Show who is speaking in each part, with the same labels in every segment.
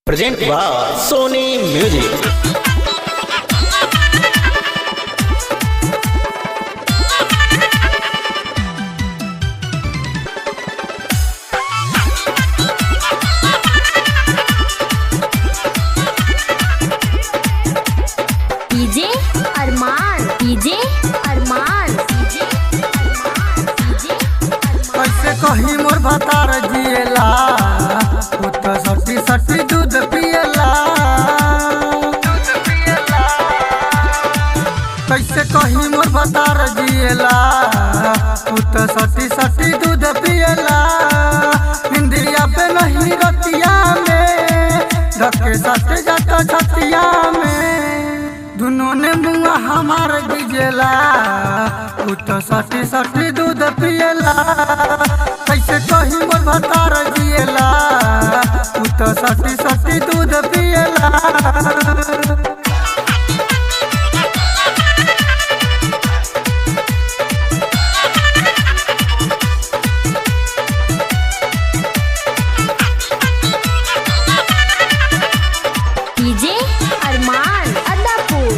Speaker 1: Present by Sony music.
Speaker 2: DJ Arman, DJ Arman, DJ
Speaker 3: कैसे कही मोर भतार जिएला, तू तो सटी सटी दूध पिएला। कैसे कही मोर भतार जिएला, तू तो सटी सटी दूध पिएला। हिंदिया पे नहीं रतिया में, धक्के सट जाता छतिया में। दुनों ने मुआ हमार गिजेला, तू तो सटी सटी दूध पिएला। कैसे कही मोर भतार जिएला, तू तो सटी सटी दूध पिएला।
Speaker 2: डीजे अरमान अदापुर।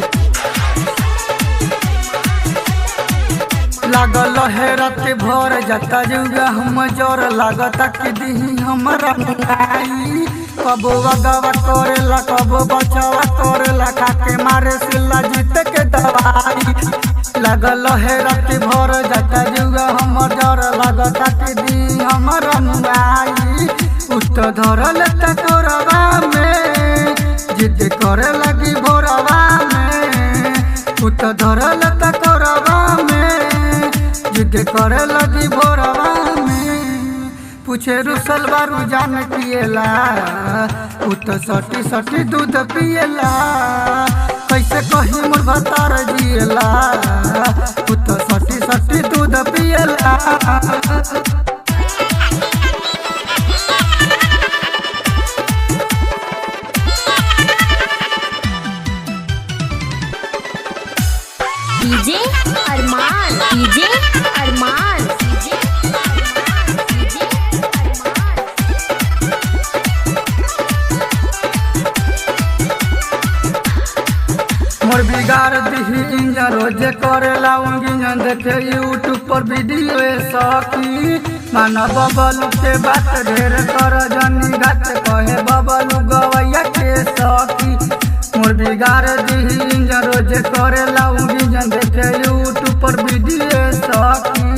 Speaker 3: लागल है रात भर जाता जुगा हम जोर लागता कि दिही हमरा मुआई। कबो अगवा करेला कबो बचावा करेला, खाके मारे सिला जीत के दवाई। लागल है रात भर जाता जुगा हम जोर लागता कि दिही हमरा मुआई। उत धरल तोरवा में, जिद करे लगी भोरवा में। उत धरल तोरवा में, जिद करे लगी भोरवा में। पूछे रुसल बारू जान पिएला, उ तो सटी सटी दूध पिएला। कैसे कही मोर भतार जिएला, उ तो सटी सटी दूध पिएला।
Speaker 2: DJ Arman, DJ Arman, DJ Arman, DJ अरमान।
Speaker 3: मोर बिगाड़ दिही इंजन रोजे करेला इंजन, देखे यूट्यूब पर वीडियो सखी। माना बबलू के बात ढेर कर जनी घाट, कहे बबलू गवैया के सखी। मोर बिगाड़ दिही इंजन रोजे करेला इंजन, देखे यूट्यूब पर वीडियो सखी।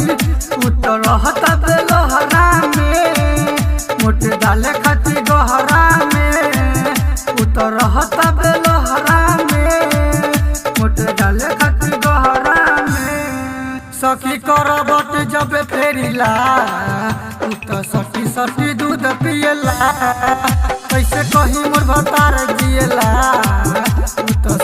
Speaker 3: उतर रहता बेलहरा में, मोटे डाले खाती गहरा में। उतर रहता बेलहरा में, मोटे डाले खाती गहरा में। सखी करबट जब फेरिला, उ तो सटी सटी दूध पिएला। कैसे कही मोर भतार जिएला, उ तो